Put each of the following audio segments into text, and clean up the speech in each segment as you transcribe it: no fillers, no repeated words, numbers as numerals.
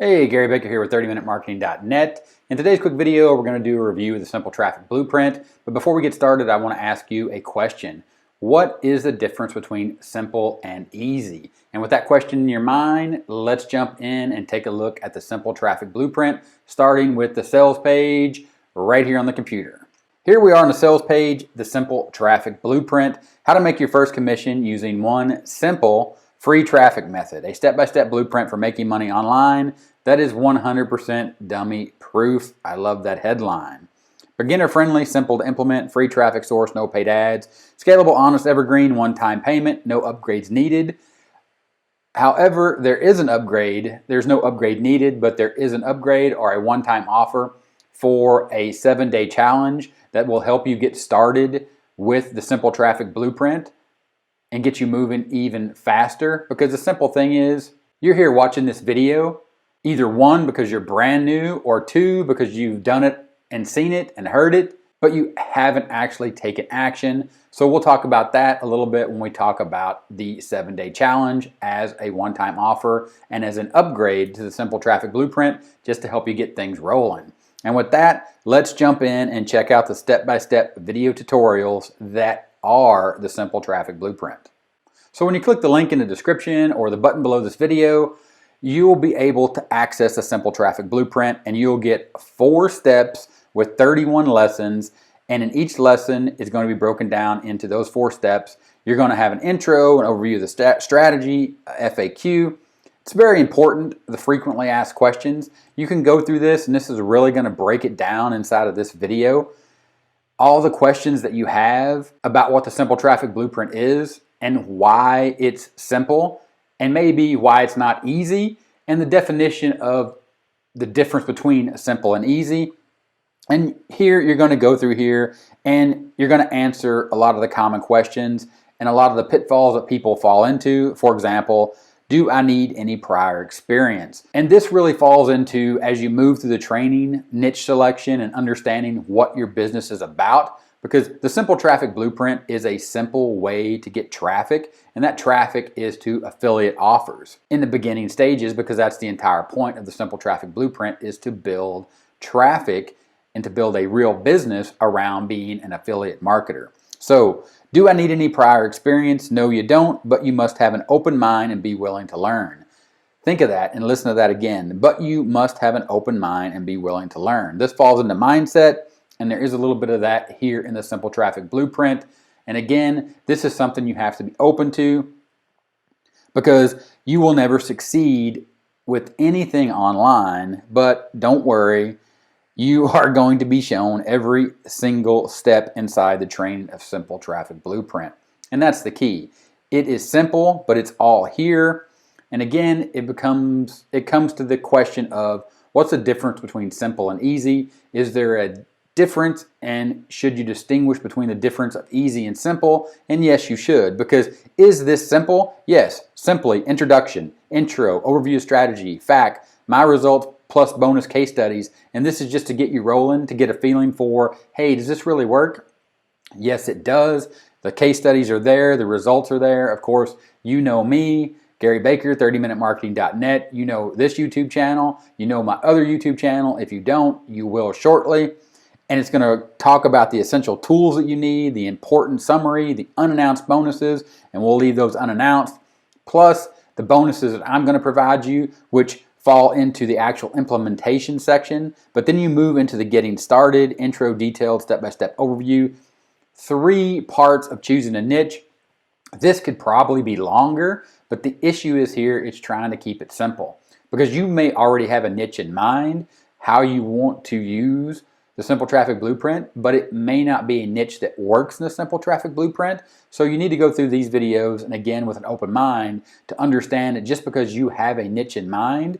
Hey, Gary Baker here with 30minutemarketing.net. In today's quick video, we're going to do a review of the Simple Traffic Blueprint. But before we get started, I want to ask you a question. What is the difference between simple and easy? And with that question in your mind, let's jump in and take a look at the Simple Traffic Blueprint, starting with the sales page right here on the computer. Here we are on the sales page, the Simple Traffic Blueprint, how to make your first commission using one simple free traffic method, a step-by-step blueprint for making money online that is 100% dummy proof. I love that headline. Beginner friendly, simple to implement, free traffic source, no paid ads, scalable, honest, evergreen, one-time payment, no upgrades needed. However, there is an upgrade. There's no upgrade needed, but there is an upgrade or a one-time offer for a 7-day challenge that will help you get started with the Simple Traffic Blueprint and get you moving even faster. Because the simple thing is, you're here watching this video, either one, because you're brand new, or two, because you've done it and seen it and heard it, but you haven't actually taken action. So we'll talk about that a little bit when we talk about the 7-day challenge as a one-time offer and as an upgrade to the Simple Traffic Blueprint, just to help you get things rolling. And with that, let's jump in and check out the step-by-step video tutorials that are the Simple Traffic Blueprint. So when you click the link in the description or the button below this video, you will be able to access the Simple Traffic Blueprint, and you'll get 4 steps with 31 lessons, and in each lesson is going to be broken down into those 4 steps. You're going to have an intro, an overview of the strategy, FAQ. It's very important, the frequently asked questions. You can go through this, and this is really going to break it down inside of this video. All the questions that you have about what the Simple Traffic Blueprint is and why it's simple, and maybe why it's not easy, and the definition of the difference between simple and easy. And here you're going to go through here and you're going to answer a lot of the common questions and a lot of the pitfalls that people fall into. For example, do I need any prior experience? And this really falls into, as you move through the training, niche selection and understanding what your business is about. Because the Simple Traffic Blueprint is a simple way to get traffic, and that traffic is to affiliate offers in the beginning stages, because that's the entire point of the Simple Traffic Blueprint, is to build traffic and to build a real business around being an affiliate marketer. So, do I need any prior experience? No, you don't, but you must have an open mind and be willing to learn. Think of that and listen to that again. But you must have an open mind and be willing to learn. This falls into mindset, and there is a little bit of that here in the Simple Traffic Blueprint. And again, this is something you have to be open to, because you will never succeed with anything online. But don't worry, you are going to be shown every single step inside the training of Simple Traffic Blueprint. And that's the key. It is simple, but it's all here. And again, it comes to the question of, what's the difference between simple and easy? Is there a difference, and should you distinguish between the difference of easy and simple? And yes, you should, because is this simple? Yes, simply introduction, intro, overview of strategy, fact, my results plus bonus case studies. And this is just to get you rolling, to get a feeling for, hey, does this really work? Yes, it does. The case studies are there, the results are there. Of course, you know me, Gary Baker, 30minutemarketing.net. You know this YouTube channel. You know my other YouTube channel. If you don't, you will shortly. And it's going to talk about the essential tools that you need, the important summary, the unannounced bonuses, and we'll leave those unannounced, plus the bonuses that I'm going to provide you, which fall into the actual implementation section. But then you move into the getting started, intro, detailed, step-by-step overview. 3 parts of choosing a niche. This could probably be longer, but the issue is here, it's trying to keep it simple. Because you may already have a niche in mind, how you want to use the Simple Traffic Blueprint, but it may not be a niche that works in the Simple Traffic Blueprint. So you need to go through these videos, and again, with an open mind, to understand that just because you have a niche in mind,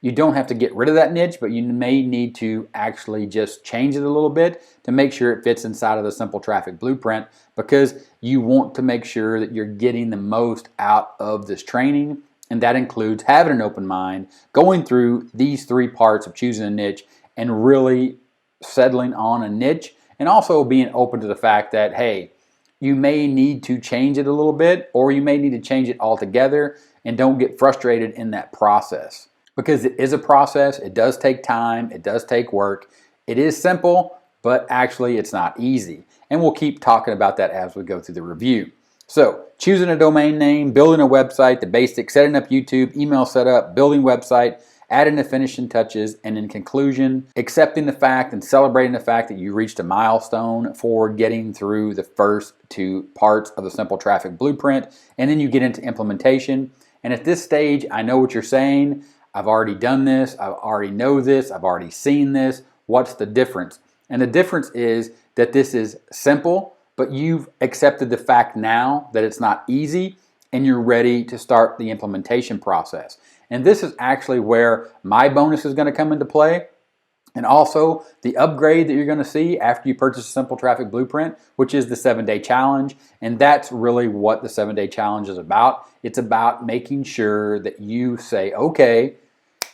you don't have to get rid of that niche, but you may need to actually just change it a little bit to make sure it fits inside of the Simple Traffic Blueprint, because you want to make sure that you're getting the most out of this training. And that includes having an open mind, going through these 3 parts of choosing a niche, and really settling on a niche, and also being open to the fact that, hey, you may need to change it a little bit, or you may need to change it altogether, and don't get frustrated in that process. because it is a process. It does take time. It does take work. It is simple, but actually it's not easy. And we'll keep talking about that as we go through the review. So choosing a domain name, building a website, the basics, setting up YouTube, email setup, building website, adding the finishing touches, and in conclusion, accepting the fact and celebrating the fact that you reached a milestone for getting through the first two parts of the Simple Traffic Blueprint, and then you get into implementation. And at this stage, I know what you're saying. I've already done this. I already know this. I've already seen this. What's the difference? And the difference is that this is simple, but you've accepted the fact now that it's not easy and you're ready to start the implementation process. And this is actually where my bonus is going to come into play, and also the upgrade that you're going to see after you purchase a Simple Traffic Blueprint, which is the 7-day challenge. And that's really what the 7-day challenge is about. It's about making sure that you say, okay,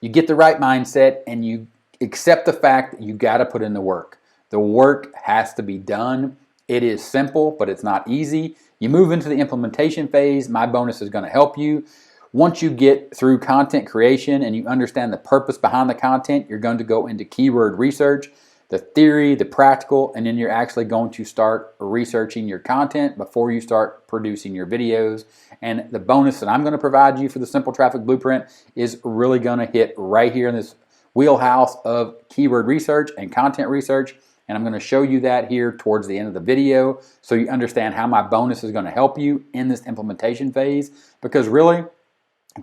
you get the right mindset and you accept the fact that you got to put in the work. The work has to be done. It is simple, but it's not easy. You move into the implementation phase. My bonus is going to help you. Once you get through content creation and you understand the purpose behind the content, you're going to go into keyword research, the theory, the practical, and then you're actually going to start researching your content before you start producing your videos. And the bonus that I'm going to provide you for the Simple Traffic Blueprint is really going to hit right here in this wheelhouse of keyword research and content research. And I'm going to show you that here towards the end of the video so you understand how my bonus is going to help you in this implementation phase, because really,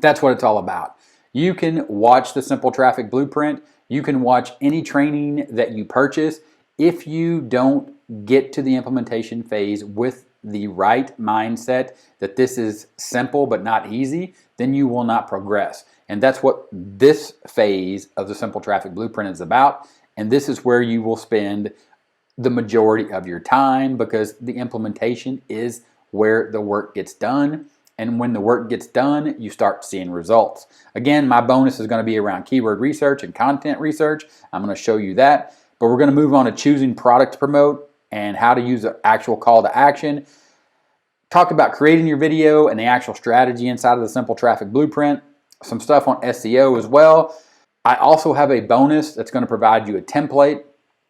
that's what it's all about. You can watch the Simple Traffic Blueprint. You can watch any training that you purchase. If you don't get to the implementation phase with the right mindset that this is simple but not easy, then you will not progress. And that's what this phase of the Simple Traffic Blueprint is about. And this is where you will spend the majority of your time, because the implementation is where the work gets done. And when the work gets done, you start seeing results. Again, my bonus is going to be around keyword research and content research. I'm going to show you that. But we're going to move on to choosing product to promote and how to use an actual call to action. Talk about creating your video and the actual strategy inside of the Simple Traffic Blueprint. Some stuff on SEO as well. I also have a bonus that's going to provide you a template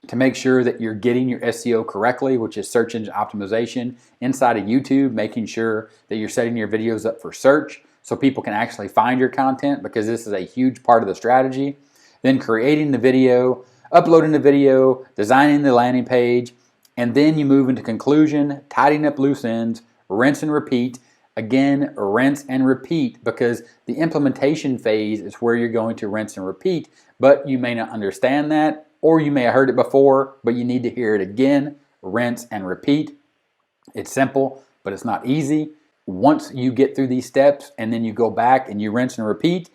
to make sure that you're getting your SEO correctly, which is search engine optimization inside of YouTube, making sure that you're setting your videos up for search so people can actually find your content, because this is a huge part of the strategy. Then creating the video, uploading the video, designing the landing page, and then you move into conclusion, tidying up loose ends, rinse and repeat. Again, rinse and repeat, because the implementation phase is where you're going to rinse and repeat, but you may not understand that, or you may have heard it before, but you need to hear it again. Rinse and repeat. It's simple, but it's not easy. Once you get through these steps and then you go back and you rinse and repeat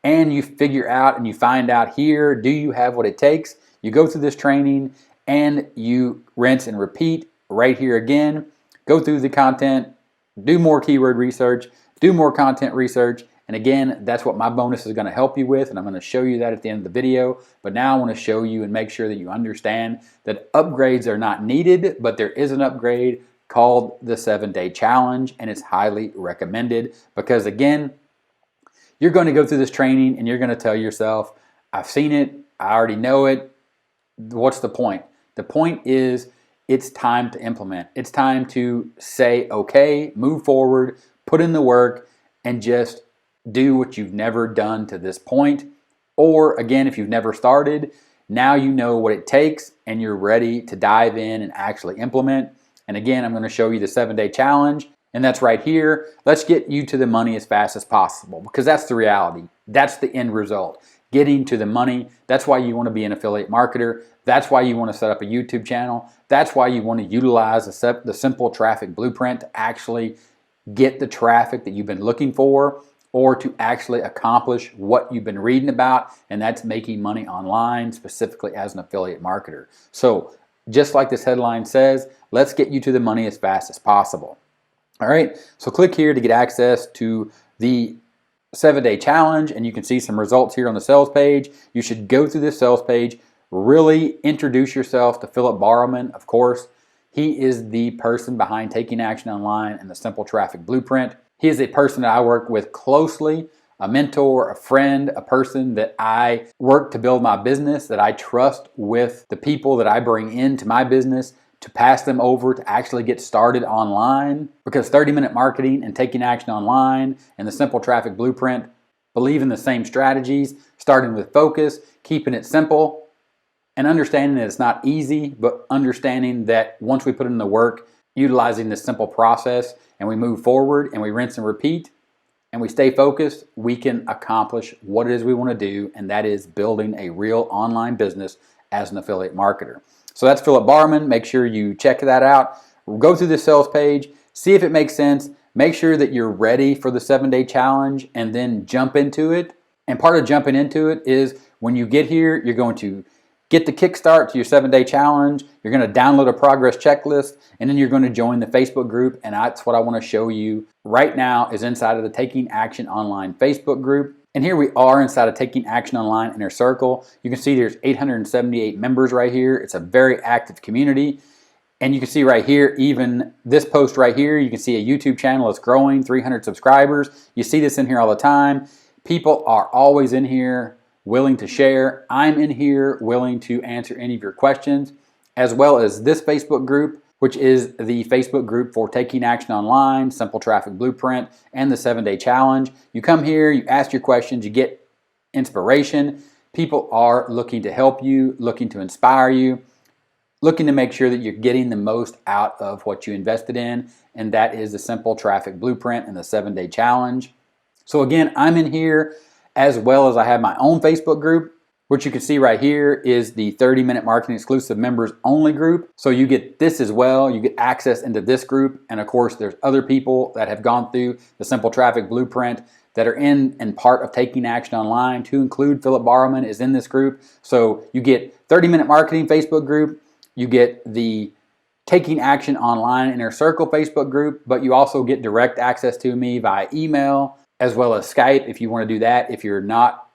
and you figure out and you find out here, do you have what it takes? You go through this training and you rinse and repeat right here again. Go through the content, do more keyword research, do more content research. And again, that's what my bonus is going to help you with, and I'm going to show you that at the end of the video. But now I want to show you and make sure that you understand that upgrades are not needed, but there is an upgrade called the 7-day challenge, and it's highly recommended because, again, you're going to go through this training and you're going to tell yourself, I've seen it, I already know it. What's the point? The point is it's time to implement. It's time to say, okay, move forward, put in the work, and just do what you've never done to this point. Or again, if you've never started, now you know what it takes and you're ready to dive in and actually implement. And again, I'm going to show you the 7-day challenge, and that's right here. Let's get you to the money as fast as possible, because that's the reality. That's the end result. Getting to the money. That's why you want to be an affiliate marketer. That's why you want to set up a YouTube channel. That's why you want to utilize the Simple Traffic Blueprint to actually get the traffic that you've been looking for, or to actually accomplish what you've been reading about, and that's making money online, specifically as an affiliate marketer. So just like this headline says, let's get you to the money as fast as possible. All right, so click here to get access to the 7-day challenge, and you can see some results here on the sales page. You should go through this sales page, really introduce yourself to Philip Barrowman, of course. He is the person behind Taking Action Online and the Simple Traffic Blueprint. He is a person that I work with closely. a mentor, a friend, a person that I work to build my business, that I trust with the people that I bring into my business, to pass them over to actually get started online. Because 30-minute marketing and taking action online and the Simple Traffic Blueprint believe in the same strategies, starting with focus, keeping it simple, and understanding that it's not easy, but understanding that once we put in the work, utilizing this simple process, and we move forward and we rinse and repeat, and we stay focused, we can accomplish what it is we want to do, and that is building a real online business as an affiliate marketer. So that's Philip Barman. Make sure you check that out. Go through the sales page, see if it makes sense. Make sure that you're ready for the 7-day challenge, and then jump into it. And part of jumping into it is when you get here, you're going to get the kickstart to your 7-day challenge. You're going to download a progress checklist, and then you're going to join the Facebook group. And that's what I want to show you right now is inside of the Taking Action Online Facebook group. And here we are inside of Taking Action Online Inner Circle. You can see there's 878 members right here. It's a very active community. And you can see right here, even this post right here, you can see a YouTube channel that's growing, 300 subscribers. You see this in here all the time. People are always in here willing to share. I'm in here willing to answer any of your questions, as well as this Facebook group, which is the Facebook group for Taking Action Online, Simple Traffic Blueprint, and the 7-day challenge. You come here, you ask your questions, you get inspiration. People are looking to help you, looking to inspire you, looking to make sure that you're getting the most out of what you invested in, and that is the Simple Traffic Blueprint and the 7-day challenge. So again, I'm in here, as well as I have my own Facebook group, which you can see right here is the 30-minute marketing exclusive members only group. So you get this as well. You get access into this group. And of course, there's other people that have gone through the Simple Traffic Blueprint that are in and part of Taking Action Online, to include Philip Barman is in this group. So you get 30-minute marketing Facebook group. You get the Taking Action Online Inner Circle Facebook group, but you also get direct access to me via email, as well as Skype if you want to do that. If you're not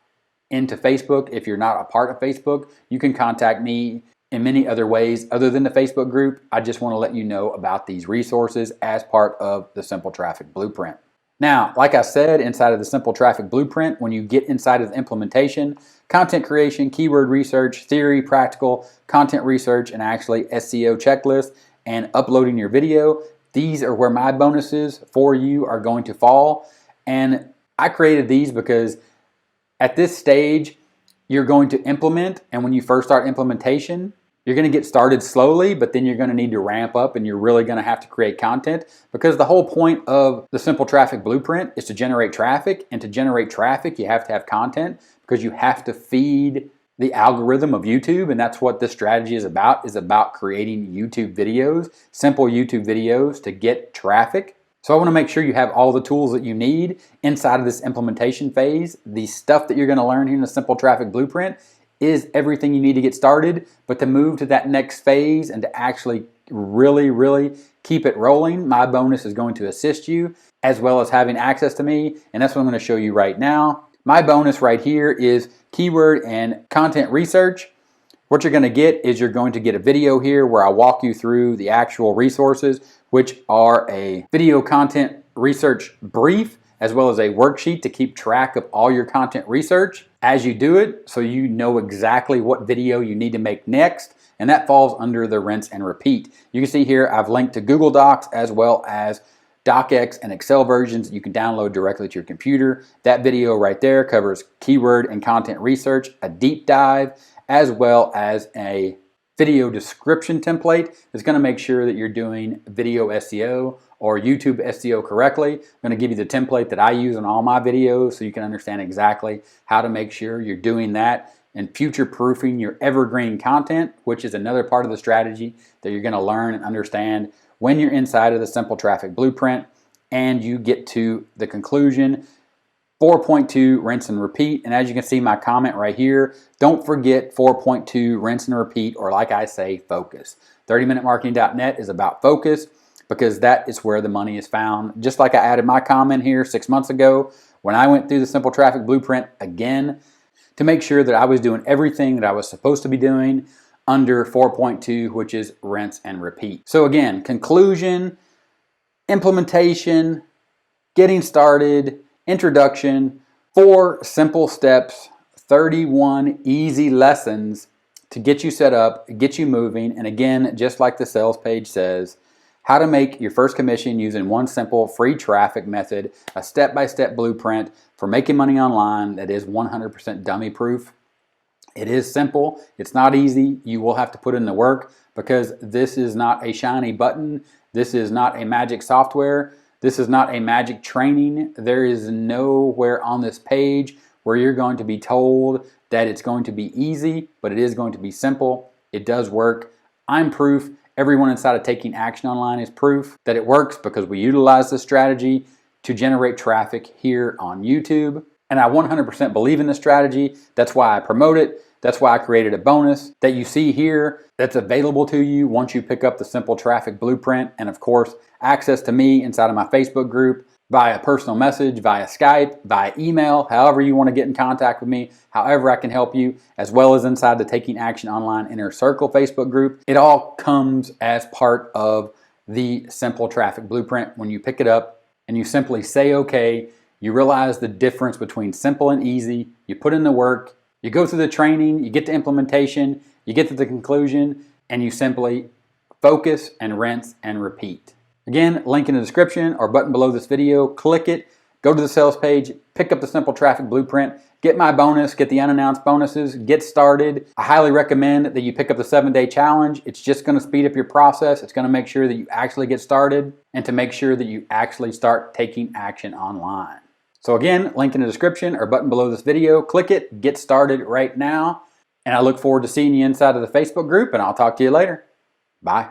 into Facebook, if you're not a part of Facebook, you can contact me in many other ways other than the Facebook group. I just want to let you know about these resources as part of the Simple Traffic Blueprint. Now, like I said, inside of the Simple Traffic Blueprint, when you get inside of the implementation, content creation, keyword research, theory, practical, content research, and actually SEO checklist, and uploading your video, these are where my bonuses for you are going to fall. And I created these because at this stage, you're going to implement, and when you first start implementation, you're going to get started slowly, but then you're going to need to ramp up, and you're really going to have to create content, because the whole point of the Simple Traffic Blueprint is to generate traffic, and to generate traffic, you have to have content, because you have to feed the algorithm of YouTube, and that's what this strategy is about creating YouTube videos, simple YouTube videos to get traffic. So I want to make sure you have all the tools that you need inside of this implementation phase. The stuff that you're going to learn here in the Simple Traffic Blueprint is everything you need to get started, but to move to that next phase and to actually really keep it rolling, my bonus is going to assist you, as well as having access to me, and that's what I'm going to show you right now. My bonus right here is keyword and content research. What you're going to get is you're going to get a video here where I walk you through the actual resources, which are a video content research brief, as well as a worksheet to keep track of all your content research as you do it, so you know exactly what video you need to make next, and that falls under the rinse and repeat. You can see here I've linked to Google Docs as well as DocX and Excel versions that you can download directly to your computer. That video right there covers keyword and content research, a deep dive, as well as a video description template that's going to make sure that you're doing video SEO or YouTube SEO correctly. I'm going to give you the template that I use on all my videos so you can understand exactly how to make sure you're doing that and future-proofing your evergreen content, which is another part of the strategy that you're going to learn and understand when you're inside of the Simple Traffic Blueprint and you get to the conclusion. 4.2, rinse and repeat. And as you can see my comment right here, don't forget 4.2, rinse and repeat, or like I say, focus. 30minutemarketing.net is about focus, because that is where the money is found. Just like I added my comment here 6 months ago when I went through the Simple Traffic Blueprint again to make sure that I was doing everything that I was supposed to be doing under 4.2, which is rinse and repeat. So again, conclusion, implementation, getting started, introduction, 4 simple steps, 31 easy lessons to get you set up, get you moving, and again, just like the sales page says, how to make your first commission using one simple free traffic method, a step-by-step blueprint for making money online that is 100% dummy proof. It is simple. It's not easy. You will have to put in the work because this is not a shiny button. This is not a magic software. This is not a magic training. There is nowhere on this page where you're going to be told that it's going to be easy, but it is going to be simple. It does work. I'm proof. Everyone inside of Taking Action Online is proof that it works because we utilize this strategy to generate traffic here on YouTube. And I 100% believe in this strategy. That's why I promote it. That's why I created a bonus that you see here that's available to you once you pick up the Simple Traffic Blueprint. And of course, access to me inside of my Facebook group, via personal message, via Skype, via email, however you want to get in contact with me, however I can help you, as well as inside the Taking Action Online Inner Circle Facebook group. It all comes as part of the Simple Traffic Blueprint. When you pick it up and you simply say, okay, you realize the difference between simple and easy, you put in the work, you go through the training, you get to implementation, you get to the conclusion, and you simply focus and rinse and repeat. Again, link in the description or button below this video. Click it, go to the sales page, pick up the Simple Traffic Blueprint, get my bonus, get the unannounced bonuses, get started. I highly recommend that you pick up the 7-day challenge. It's just going to speed up your process. It's going to make sure that you actually get started and to make sure that you actually start taking action online. So again, link in the description or button below this video. Click it, get started right now. And I look forward to seeing you inside of the Facebook group, and I'll talk to you later. Bye.